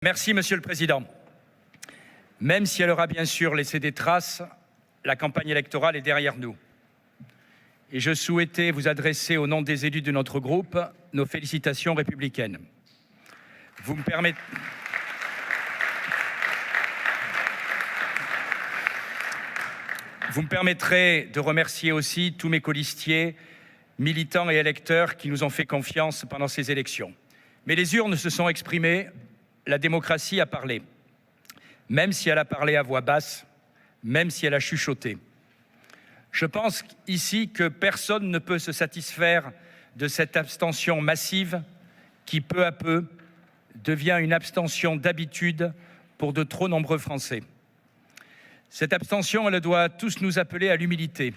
Merci, Monsieur le Président. Même si elle aura bien sûr laissé des traces, la campagne électorale est derrière nous. Et je souhaitais vous adresser, au nom des élus de notre groupe, nos félicitations républicaines. Vous me permettrez de remercier aussi tous mes colistiers, militants et électeurs qui nous ont fait confiance pendant ces élections. Mais les urnes se sont exprimées, la démocratie a parlé, même si elle a parlé à voix basse, même si elle a chuchoté. Je pense ici que personne ne peut se satisfaire de cette abstention massive qui, peu à peu, devient une abstention d'habitude pour de trop nombreux Français. Cette abstention, elle doit tous nous appeler à l'humilité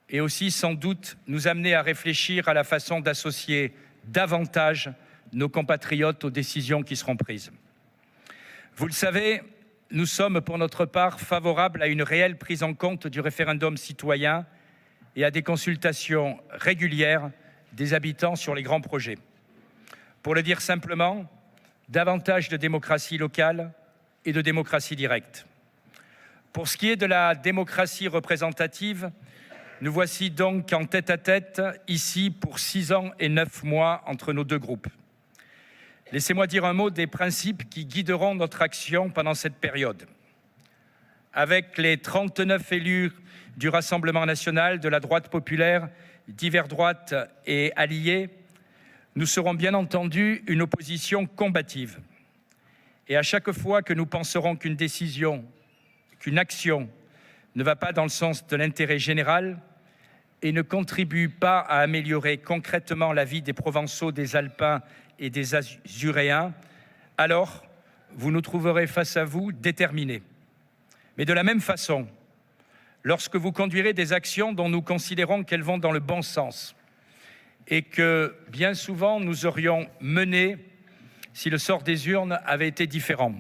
et aussi, sans doute, nous amener à réfléchir à la façon d'associer davantage nos compatriotes aux décisions qui seront prises. Vous le savez, nous sommes pour notre part favorables à une réelle prise en compte du référendum citoyen et à des consultations régulières des habitants sur les grands projets. Pour le dire simplement, davantage de démocratie locale et de démocratie directe. Pour ce qui est de la démocratie représentative, nous voici donc en tête-à-tête, ici, pour 6 ans et 9 mois entre nos deux groupes. Laissez-moi dire un mot des principes qui guideront notre action pendant cette période. Avec les 39 élus du Rassemblement national, de la droite populaire, divers droites et alliés, nous serons bien entendu une opposition combative. Et à chaque fois que nous penserons qu'une décision, qu'une action ne va pas dans le sens de l'intérêt général et ne contribue pas à améliorer concrètement la vie des Provençaux, des Alpins et des Azuréens, alors vous nous trouverez face à vous déterminés. Mais de la même façon, lorsque vous conduirez des actions dont nous considérons qu'elles vont dans le bon sens et que bien souvent nous aurions mené si le sort des urnes avait été différent,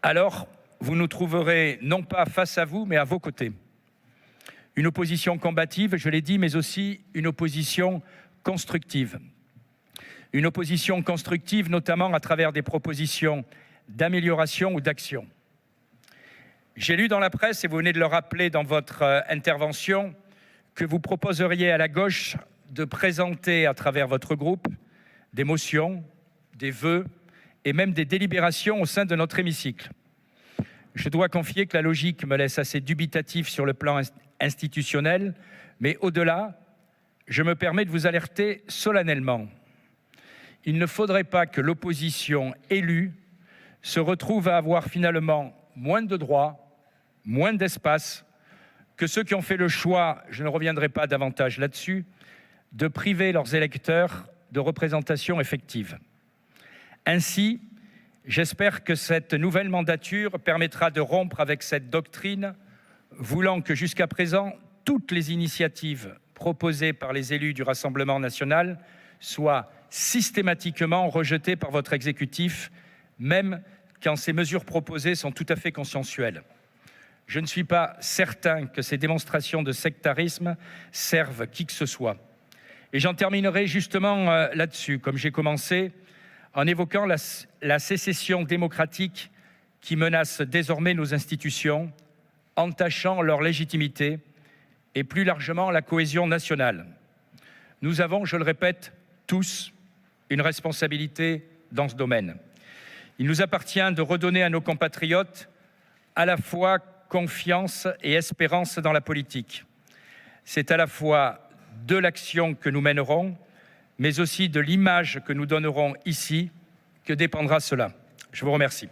alors vous nous trouverez non pas face à vous, mais à vos côtés. Une opposition combative, je l'ai dit, mais aussi une opposition constructive. Une opposition constructive, notamment à travers des propositions d'amélioration ou d'action. J'ai lu dans la presse, et vous venez de le rappeler dans votre intervention, que vous proposeriez à la gauche de présenter à travers votre groupe des motions, des vœux et même des délibérations au sein de notre hémicycle. Je dois confier que la logique me laisse assez dubitatif sur le plan institutionnel, mais au-delà, je me permets de vous alerter solennellement. Il ne faudrait pas que l'opposition élue se retrouve à avoir finalement moins de droits, moins d'espace que ceux qui ont fait le choix, je ne reviendrai pas davantage là-dessus, de priver leurs électeurs de représentation effective. Ainsi, j'espère que cette nouvelle mandature permettra de rompre avec cette doctrine voulant que jusqu'à présent, toutes les initiatives proposées par les élus du Rassemblement national soient systématiquement rejetées par votre exécutif, même quand ces mesures proposées sont tout à fait consensuelles. Je ne suis pas certain que ces démonstrations de sectarisme servent qui que ce soit. Et j'en terminerai justement là-dessus, comme j'ai commencé, en évoquant la sécession démocratique qui menace désormais nos institutions, entachant leur légitimité et plus largement la cohésion nationale. Nous avons, je le répète, tous une responsabilité dans ce domaine. Il nous appartient de redonner à nos compatriotes à la fois confiance et espérance dans la politique. C'est à la fois de l'action que nous mènerons, mais aussi de l'image que nous donnerons ici, que dépendra cela. Je vous remercie.